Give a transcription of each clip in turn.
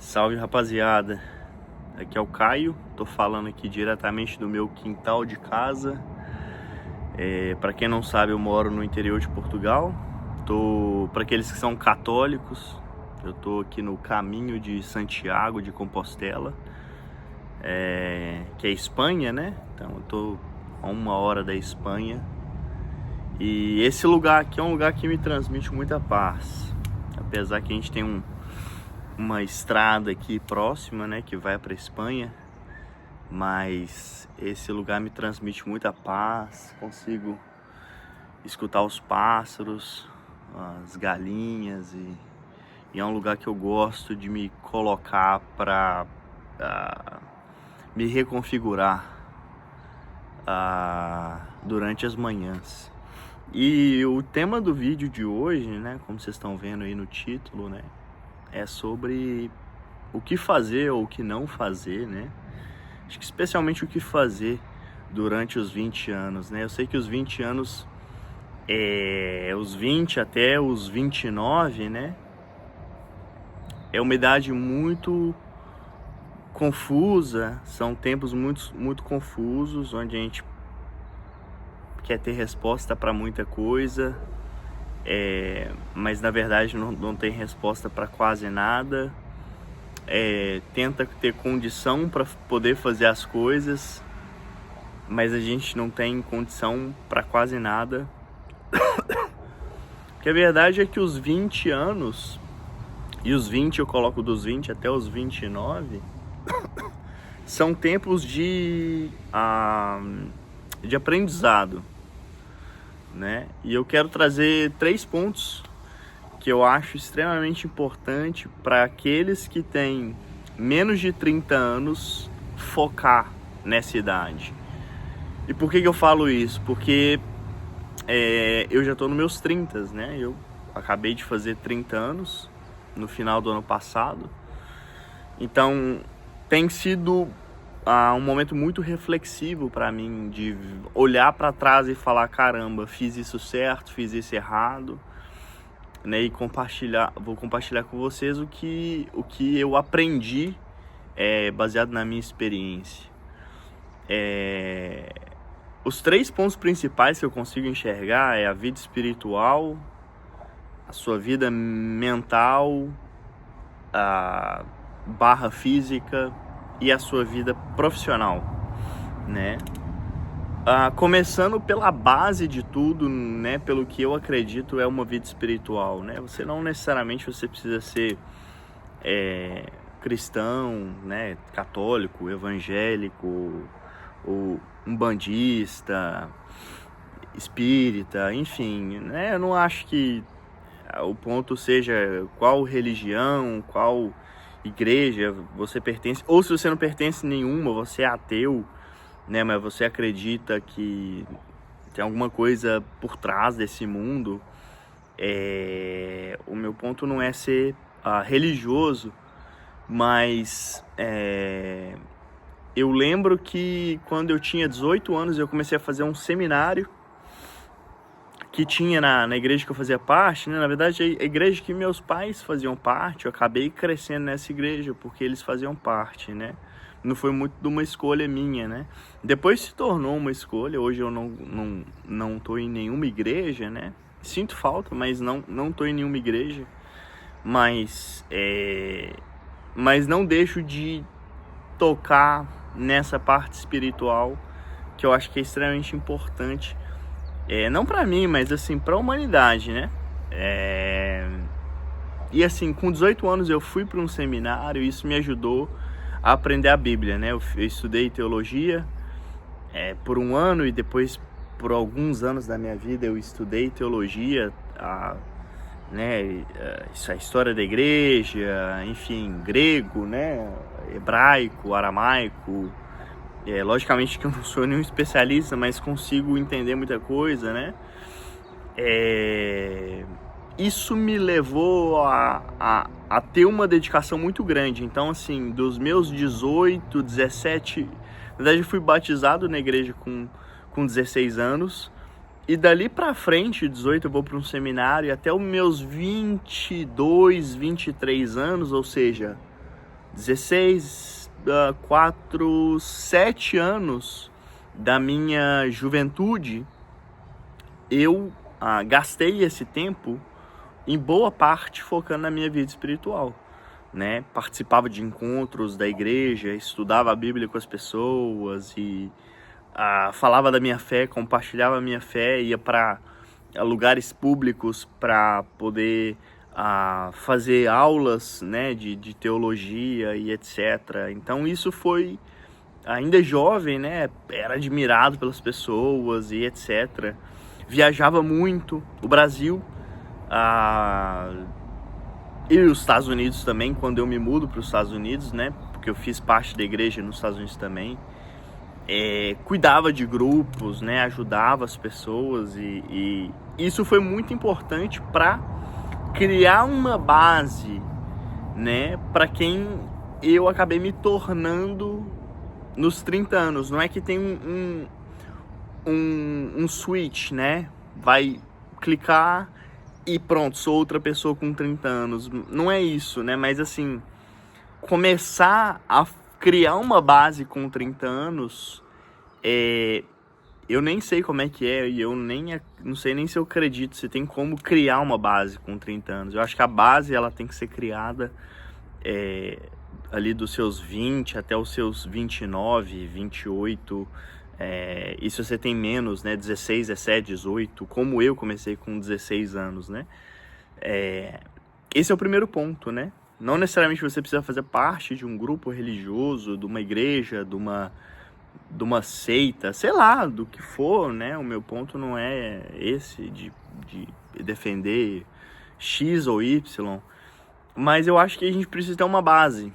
Salve, rapaziada, aqui é o Caio, tô falando aqui diretamente do meu quintal de casa. Para quem não sabe, eu moro no interior de Portugal. Para aqueles que são católicos, eu tô aqui no caminho de Santiago de Compostela, que é Espanha, né? Então eu tô a 1 hora da Espanha. E esse lugar aqui é um lugar que me transmite muita paz, apesar que a gente tem uma estrada aqui próxima, né, que vai para Espanha, mas esse lugar me transmite muita paz. Consigo escutar os pássaros, as galinhas, e é um lugar que eu gosto de me colocar para me reconfigurar durante as manhãs. E o tema do vídeo de hoje, né, como vocês estão vendo aí no título, né, é sobre o que fazer ou o que não fazer, né? Acho que especialmente o que fazer durante os 20 anos, né? Eu sei que os 20 anos, os 20 até os 29, né? É uma idade muito confusa, são tempos muito confusos, onde a gente quer ter resposta para muita coisa, mas na verdade não tem resposta para quase nada. Tenta ter condição para poder fazer as coisas, mas a gente não tem condição para quase nada. Porque a verdade é que os 20 anos, e os 20 eu coloco dos 20 até os 29, são tempos de aprendizado, né? E eu quero trazer 3 pontos que eu acho extremamente importante para aqueles que têm menos de 30 anos focar nessa idade. E por que eu falo isso? Porque eu já estou nos meus 30, né? Eu acabei de fazer 30 anos no final do ano passado. Então tem sido um momento muito reflexivo para mim, de olhar para trás e falar: caramba, fiz isso certo, fiz isso errado, né? E vou compartilhar com vocês o que eu aprendi, baseado na minha experiência. Os 3 pontos principais que eu consigo enxergar é a vida espiritual, a sua vida mental, a barra física e a sua vida profissional, né? Começando pela base de tudo, né, pelo que eu acredito é uma vida espiritual, né? Você não necessariamente precisa ser cristão, né, católico, evangélico, ou umbandista, espírita, enfim, né? Eu não acho que o ponto seja qual religião, qual igreja você pertence, ou se você não pertence nenhuma, você é ateu, né, mas você acredita que tem alguma coisa por trás desse mundo. O meu ponto não é ser religioso, mas eu lembro que quando eu tinha 18 anos eu comecei a fazer um seminário que tinha na igreja que eu fazia parte, né? Na verdade, a igreja que meus pais faziam parte, eu acabei crescendo nessa igreja porque eles faziam parte, né? Não foi muito de uma escolha minha, né? Depois se tornou uma escolha. Hoje eu não tô em nenhuma igreja, né? Sinto falta, mas não tô em nenhuma igreja. Mas não deixo de tocar nessa parte espiritual, que eu acho que é extremamente importante. Não pra mim, mas assim, pra humanidade, né? E assim, com 18 anos eu fui para um seminário e isso me ajudou a aprender a Bíblia, né? Eu estudei teologia por 1 ano, e depois por alguns anos da minha vida eu estudei teologia, né? A história da igreja, enfim, grego, né? Hebraico, aramaico. Logicamente que eu não sou nenhum especialista, mas consigo entender muita coisa, né? Isso me levou a ter uma dedicação muito grande. Então, assim, dos meus 18, 17... Na verdade, eu fui batizado na igreja com 16 anos. E dali pra frente, 18, eu vou para um seminário. E até os meus 22, 23 anos, ou seja, 16, 7 anos da minha juventude, eu gastei esse tempo, em boa parte, focando na minha vida espiritual, né? Participava de encontros da igreja, estudava a Bíblia com as pessoas e falava da minha fé, compartilhava a minha fé, ia para lugares públicos para poder fazer aulas, né, de teologia e etc. Então isso foi, ainda jovem, né, era admirado pelas pessoas e etc. Viajava muito o Brasil e os Estados Unidos também, quando eu me mudo para os Estados Unidos, né, porque eu fiz parte da igreja nos Estados Unidos também. Cuidava de grupos, né, ajudava as pessoas e isso foi muito importante para criar uma base, né, para quem eu acabei me tornando nos 30 anos. Não é que tem um switch, né, vai clicar e pronto, sou outra pessoa com 30 anos. Não é isso, né, mas assim, começar a criar uma base com 30 anos, eu nem sei como é que é, e eu não sei nem se eu acredito se tem como criar uma base com 30 anos. Eu acho que a base ela tem que ser criada ali dos seus 20 até os seus 29, 28, e se você tem menos, né, 16, 17, 18, como eu comecei com 16 anos, né? Esse é o primeiro ponto, né? Não necessariamente você precisa fazer parte de um grupo religioso, de uma igreja, de uma seita, sei lá, do que for, né? O meu ponto não é esse de defender X ou Y, mas eu acho que a gente precisa ter uma base,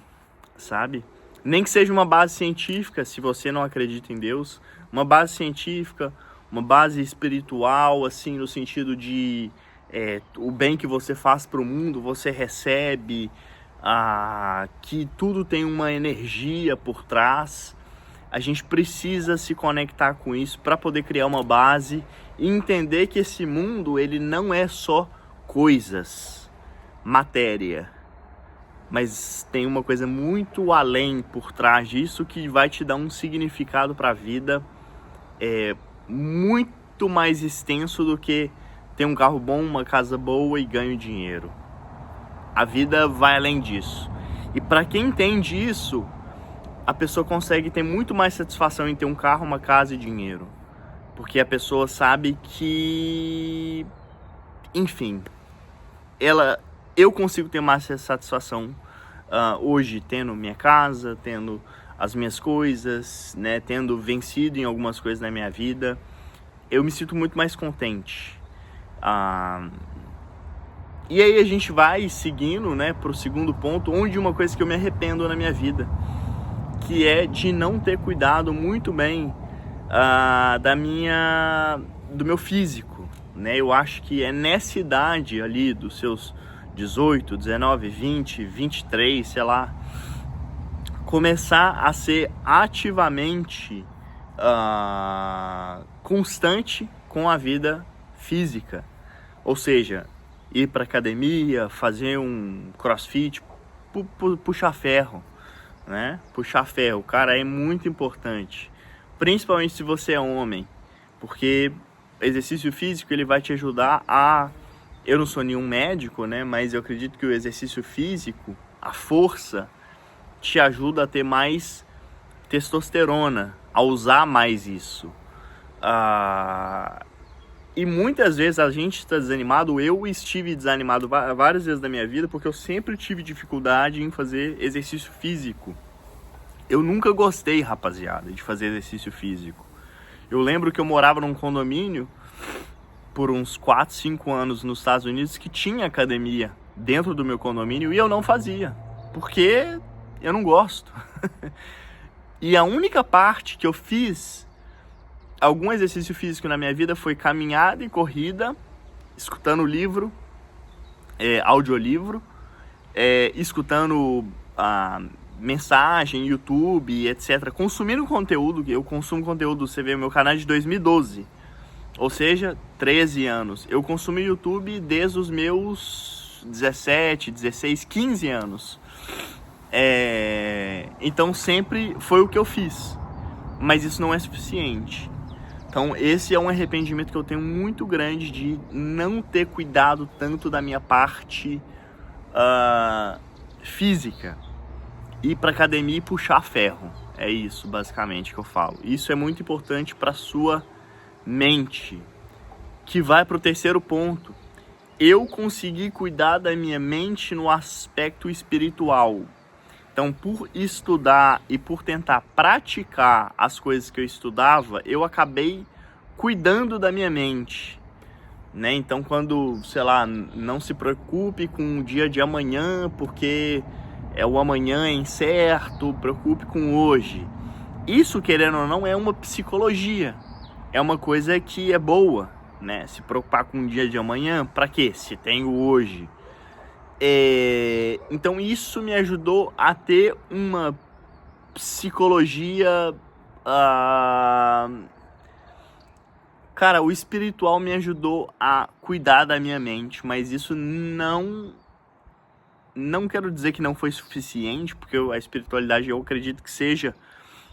sabe? Nem que seja uma base científica, se você não acredita em Deus, uma base científica, uma base espiritual, assim, no sentido de o bem que você faz para o mundo, você recebe, que tudo tem uma energia por trás. A gente precisa se conectar com isso para poder criar uma base e entender que esse mundo ele não é só coisas, matéria, mas tem uma coisa muito além por trás disso que vai te dar um significado para a vida muito mais extenso do que ter um carro bom, uma casa boa e ganho dinheiro. A vida vai além disso. E para quem entende isso, a pessoa consegue ter muito mais satisfação em ter um carro, uma casa e dinheiro. Porque a pessoa sabe que, enfim, eu consigo ter mais satisfação hoje tendo minha casa, tendo as minhas coisas, né, tendo vencido em algumas coisas na minha vida. Eu me sinto muito mais contente. E aí a gente vai seguindo, né, para o segundo ponto, onde uma coisa que eu me arrependo na minha vida, que é de não ter cuidado muito bem do meu físico, né? Eu acho que é nessa idade ali dos seus 18, 19, 20, 23, sei lá, começar a ser ativamente constante com a vida física, ou seja, ir para academia, fazer um crossfit, puxar ferro, né? Puxar ferro, cara, é muito importante, principalmente se você é homem, porque exercício físico ele vai te ajudar eu não sou nenhum médico, né? Mas eu acredito que o exercício físico, a força, te ajuda a ter mais testosterona, a usar mais isso. E muitas vezes a gente está desanimado. Eu estive desanimado várias vezes da minha vida porque eu sempre tive dificuldade em fazer exercício físico. Eu nunca gostei, rapaziada, de fazer exercício físico. Eu lembro que eu morava num condomínio por uns 4, 5 anos nos Estados Unidos que tinha academia dentro do meu condomínio e eu não fazia, porque eu não gosto. E a única parte que eu fiz algum exercício físico na minha vida foi caminhada e corrida, escutando livro, audiolivro, escutando mensagem, YouTube, etc. Consumindo conteúdo, eu consumo conteúdo, você vê meu canal de 2012, ou seja, 13 anos. Eu consumi YouTube desde os meus 17, 16, 15 anos. Então sempre foi o que eu fiz, mas isso não é suficiente. Então esse é um arrependimento que eu tenho muito grande de não ter cuidado tanto da minha parte física. Ir pra academia e puxar ferro. É isso basicamente que eu falo. Isso é muito importante para sua mente, que vai pro terceiro ponto. Eu consegui cuidar da minha mente no aspecto espiritual. Então, por estudar e por tentar praticar as coisas que eu estudava, eu acabei cuidando da minha mente, né? Então, quando, sei lá, não se preocupe com o dia de amanhã, porque o amanhã é incerto, preocupe com hoje. Isso, querendo ou não, é uma psicologia. É uma coisa que é boa, né? Se preocupar com o dia de amanhã, para quê? Se tem o hoje. Então isso me ajudou a ter uma psicologia... Cara, o espiritual me ajudou a cuidar da minha mente, mas isso não quero dizer que não foi suficiente, porque a espiritualidade eu acredito que seja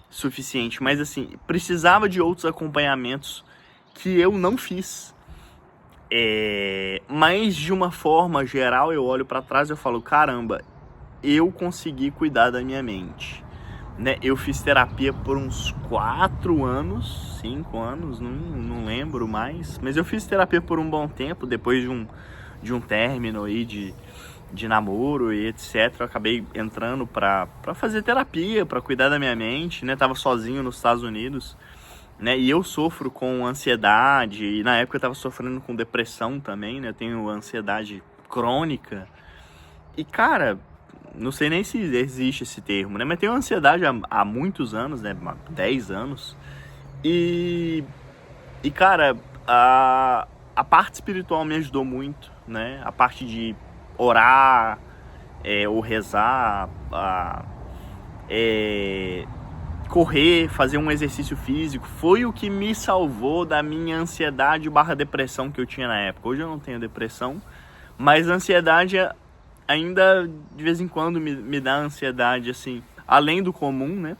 suficiente, mas assim, precisava de outros acompanhamentos que eu não fiz. Mas de uma forma geral, eu olho para trás e eu falo, caramba, eu consegui cuidar da minha mente, né? Eu fiz terapia por uns 4 anos, 5 anos, não lembro mais, mas eu fiz terapia por um bom tempo, depois de um término aí de namoro e etc. Eu acabei entrando para fazer terapia, para cuidar da minha mente, né? Tava sozinho nos Estados Unidos, né? E eu sofro com ansiedade, e na época eu tava sofrendo com depressão também, né? Eu tenho ansiedade crônica. E cara, não sei nem se existe esse termo, né? Mas tenho ansiedade há muitos anos, né? 10 anos. E cara, a parte espiritual me ajudou muito, né? A parte de orar, ou rezar, correr, fazer um exercício físico, foi o que me salvou da minha ansiedade / depressão que eu tinha na época. Hoje eu não tenho depressão, mas a ansiedade ainda de vez em quando me dá ansiedade, assim, além do comum, né?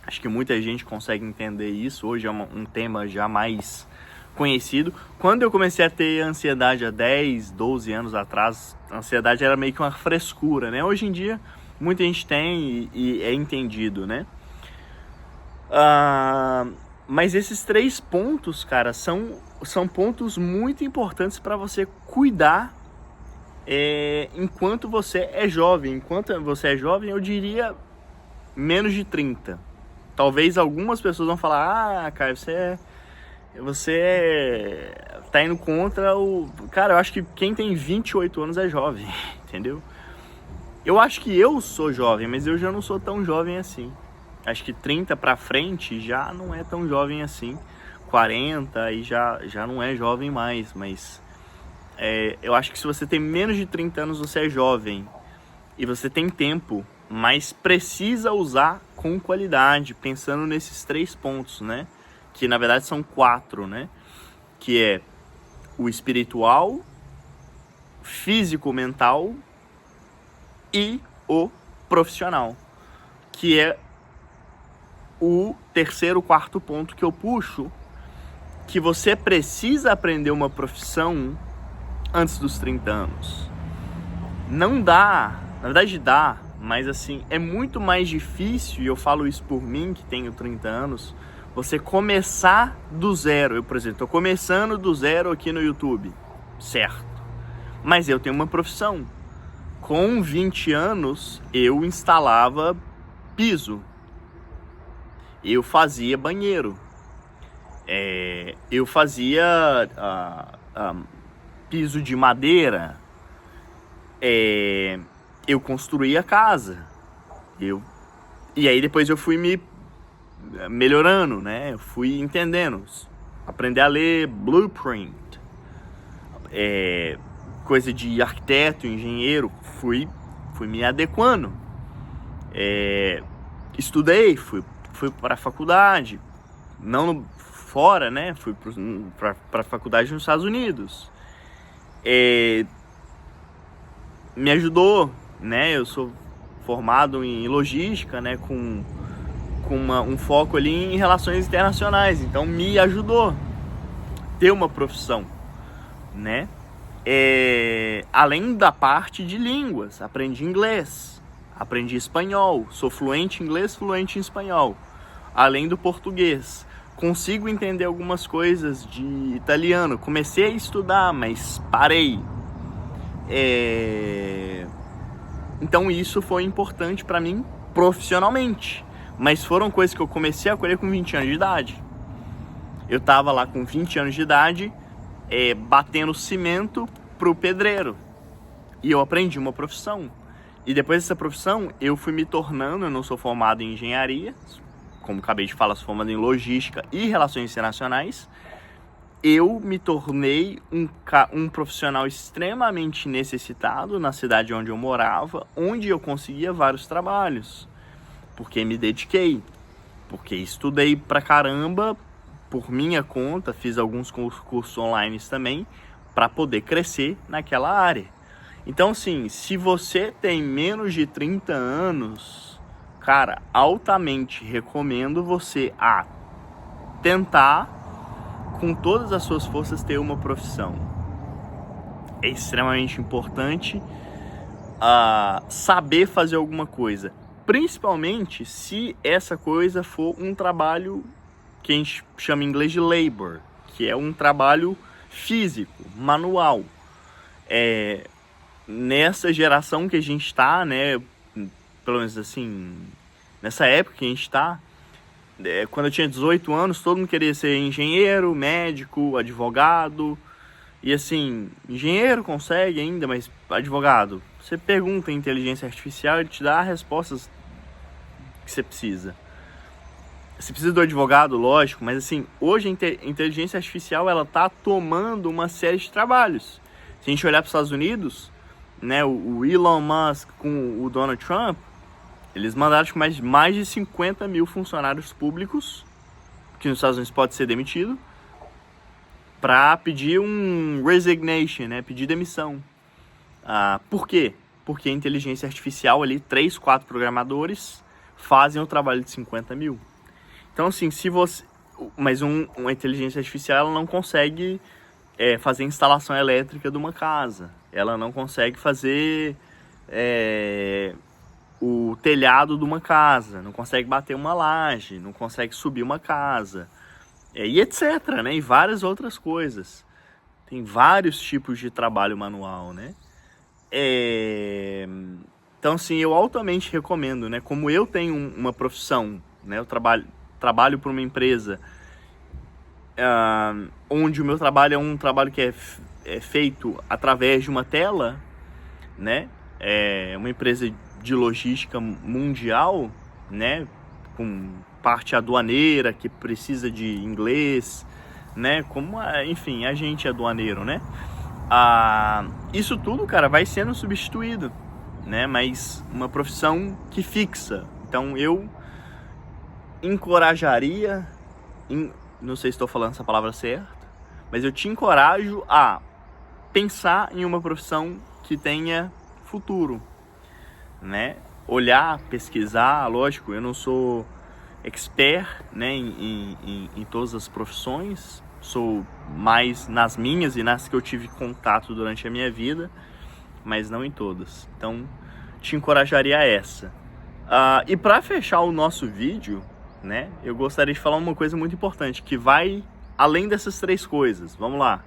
Acho que muita gente consegue entender isso. Hoje é um tema já mais conhecido. Quando eu comecei a ter ansiedade há 10, 12 anos atrás, a ansiedade era meio que uma frescura, né? Hoje em dia, muita gente tem e é entendido, né? Mas esses 3 pontos, cara, são pontos muito importantes para você cuidar enquanto você é jovem. Enquanto você é jovem, eu diria menos de 30. Talvez algumas pessoas vão falar, cara, você tá indo contra o... Cara, eu acho que quem tem 28 anos é jovem, entendeu? Eu acho que eu sou jovem, mas eu já não sou tão jovem assim. Acho que 30 pra frente já não é tão jovem assim. 40 e já não é jovem mais, mas... eu acho que se você tem menos de 30 anos, você é jovem. E você tem tempo, mas precisa usar com qualidade, pensando nesses 3 pontos, né? Que na verdade são 4, né? Que é o espiritual, físico-mental e o profissional, que é o terceiro, 4º ponto que eu puxo, que você precisa aprender uma profissão antes dos 30 anos. Não dá, na verdade dá, mas assim, é muito mais difícil, e eu falo isso por mim, que tenho 30 anos, você começar do zero. Eu, por exemplo, estou começando do zero aqui no YouTube, certo? Mas eu tenho uma profissão. Com 20 anos, eu instalava piso. Eu fazia banheiro. Eu fazia piso de madeira. Eu construía casa. E aí depois eu fui me melhorando, né? Eu fui entendendo. Aprender a ler blueprint. Coisa de arquiteto, engenheiro. Fui me adequando. Estudei, fui para a faculdade. Não fora, né? Fui para a faculdade nos Estados Unidos. Me ajudou, né? Eu sou formado em logística, né, com um foco ali em relações internacionais. Então me ajudou a ter uma profissão, né? Além da parte de línguas, aprendi inglês, aprendi espanhol, sou fluente em inglês, fluente em espanhol, além do português. Consigo entender algumas coisas de italiano, comecei a estudar, mas parei. Então isso foi importante para mim profissionalmente, mas foram coisas que eu comecei a colher com 20 anos de idade. Eu tava lá com 20 anos de idade, batendo cimento pro pedreiro, e eu aprendi uma profissão. E depois dessa profissão eu fui me tornando, eu não sou formado em engenharia, como acabei de falar, sou formado em logística e relações internacionais. Eu me tornei um profissional extremamente necessitado na cidade onde eu morava, onde eu conseguia vários trabalhos, porque me dediquei, porque estudei pra caramba por minha conta, fiz alguns cursos online também para poder crescer naquela área. Então, assim, se você tem menos de 30 anos, cara, altamente recomendo você tentar com todas as suas forças ter uma profissão. É extremamente importante saber fazer alguma coisa, principalmente se essa coisa for um trabalho que a gente chama em inglês de labor, que é um trabalho físico, manual. Nessa geração que a gente está, né, pelo menos assim, nessa época que a gente está, quando eu tinha 18 anos, todo mundo queria ser engenheiro, médico, advogado. E assim, engenheiro consegue ainda, mas advogado, você pergunta a inteligência artificial, ele te dá as respostas que você precisa. Você precisa do advogado, lógico, mas assim, hoje a inteligência artificial ela tá tomando uma série de trabalhos. Se a gente olhar para os Estados Unidos, né, o Elon Musk com o Donald Trump, eles mandaram mais de 50 mil funcionários públicos, que nos Estados Unidos pode ser demitido, para pedir um resignation, né, pedir demissão. Por quê? Porque a inteligência artificial ali, 3, 4 programadores fazem o trabalho de 50 mil. Então, assim, mas uma inteligência artificial ela não consegue fazer instalação elétrica de uma casa. Ela não consegue fazer o telhado de uma casa. Não consegue bater uma laje. Não consegue subir uma casa. E etc, né? E várias outras coisas. Tem vários tipos de trabalho manual, né? Então, assim, eu altamente recomendo, né? Como eu tenho uma profissão, né? Eu trabalho para uma empresa onde o meu trabalho é um trabalho que é feito através de uma tela, né? É uma empresa de logística mundial, né? Com parte aduaneira que precisa de inglês, né? Como, enfim, agente aduaneiro, né? Isso tudo, cara, vai sendo substituído, né? Mas uma profissão que fixa. Então eu encorajaria, não sei se estou falando essa palavra certa, mas eu te encorajo a pensar em uma profissão que tenha futuro, né? Olhar, pesquisar, lógico, eu não sou expert, né, em todas as profissões, sou mais nas minhas e nas que eu tive contato durante a minha vida, mas não em todas. Então, te encorajaria a essa. E para fechar o nosso vídeo, né, eu gostaria de falar uma coisa muito importante, que vai além dessas 3 coisas. Vamos lá.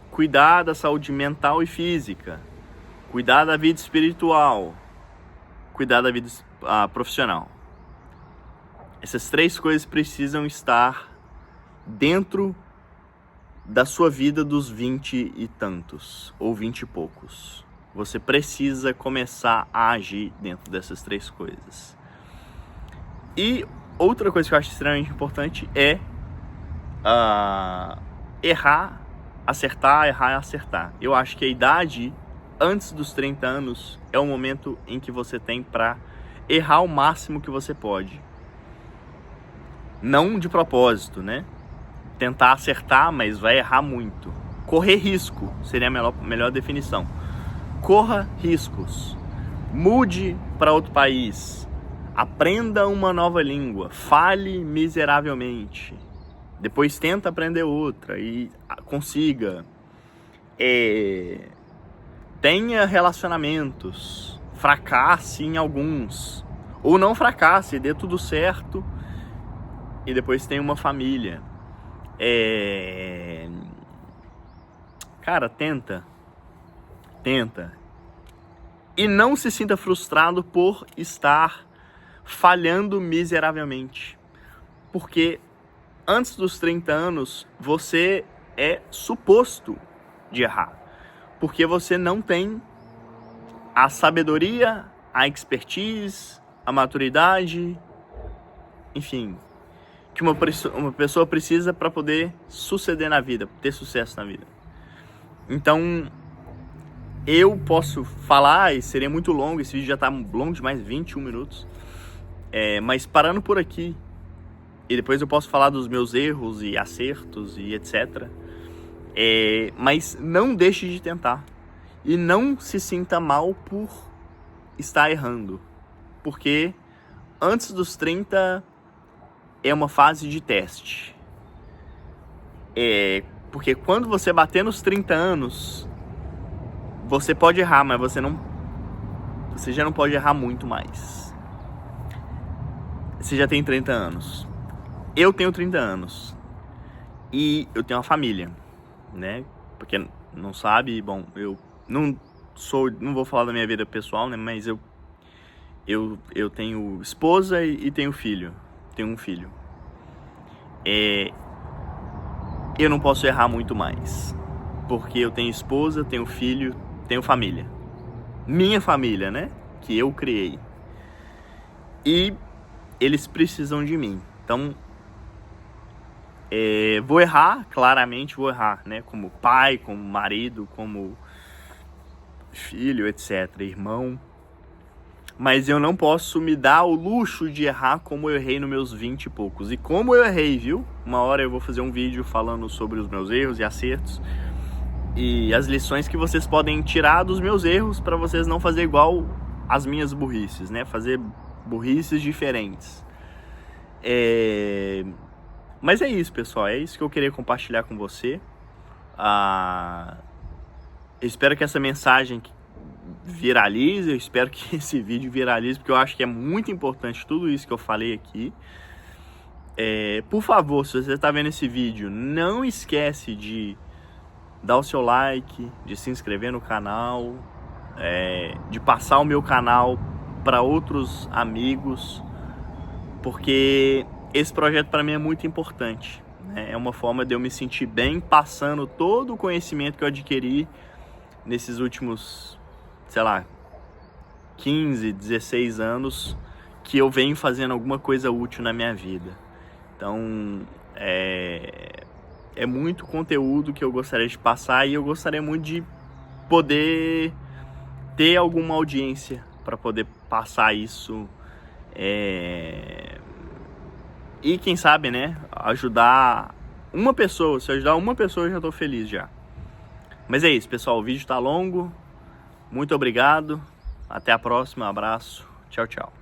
Cuidar da saúde mental e física, cuidar da vida espiritual, cuidar da vida profissional. Essas 3 coisas precisam estar dentro da sua vida dos 20 e tantos, ou 20 e poucos. Você precisa começar a agir dentro dessas 3 coisas. E outra coisa que eu acho extremamente importante é errar, acertar. Eu acho que a idade antes dos 30 anos é o momento em que você tem para errar o máximo que você pode. Não de propósito, né? Tentar acertar, mas vai errar muito. Correr risco seria a melhor definição. Corra riscos. Mude para outro país. Aprenda uma nova língua. Fale miseravelmente. Depois tenta aprender outra e consiga. Tenha relacionamentos. Fracasse em alguns. Ou não fracasse, dê tudo certo. E depois tenha uma família. Cara, tenta. E não se sinta frustrado por estar falhando miseravelmente. Porque antes dos 30 anos, você é suposto de errar. Porque você não tem a sabedoria, a expertise, a maturidade, enfim, que uma pessoa precisa para poder suceder na vida, ter sucesso na vida. Então, eu posso falar, e seria muito longo, esse vídeo já está longo demais, 21 minutos, mas parando por aqui, e depois eu posso falar dos meus erros e acertos e etc. Mas não deixe de tentar, e não se sinta mal por estar errando, porque antes dos 30 é uma fase de teste. Porque quando você bater nos 30 anos, você pode errar, mas você já não pode errar muito mais. Você já tem 30 anos. Eu tenho 30 anos. E eu tenho uma família, né? Porque não sabe, bom, eu não vou falar da minha vida pessoal, né? Mas eu tenho esposa e tenho filho. Tenho um filho. Eu não posso errar muito mais. Porque eu tenho esposa, tenho filho, tenho família. Minha família, né? Que eu criei. E eles precisam de mim. Então, vou errar, claramente vou errar, né? Como pai, como marido, como filho, etc. Irmão. Mas eu não posso me dar o luxo de errar como eu errei nos meus 20 e poucos. E como eu errei, viu? Uma hora eu vou fazer um vídeo falando sobre os meus erros e acertos. E as lições que vocês podem tirar dos meus erros para vocês não fazer igual as minhas burrices, né? Fazer burrices diferentes. Mas é isso, pessoal. É isso que eu queria compartilhar com você. Eu espero que essa mensagem viralize. Eu espero que esse vídeo viralize, porque eu acho que é muito importante tudo isso que eu falei aqui. Por favor, se você está vendo esse vídeo, não esquece de dar o seu like, de se inscrever no canal, de passar o meu canal para outros amigos, porque esse projeto para mim é muito importante, né? É uma forma de eu me sentir bem passando todo o conhecimento que eu adquiri nesses últimos, sei lá, 15, 16 anos que eu venho fazendo alguma coisa útil na minha vida. Então, é muito conteúdo que eu gostaria de passar e eu gostaria muito de poder ter alguma audiência para poder passar isso. E quem sabe, né, ajudar uma pessoa. Se ajudar uma pessoa, eu já estou feliz já. Mas é isso, pessoal, o vídeo está longo. Muito obrigado. Até a próxima. Abraço. Tchau, tchau.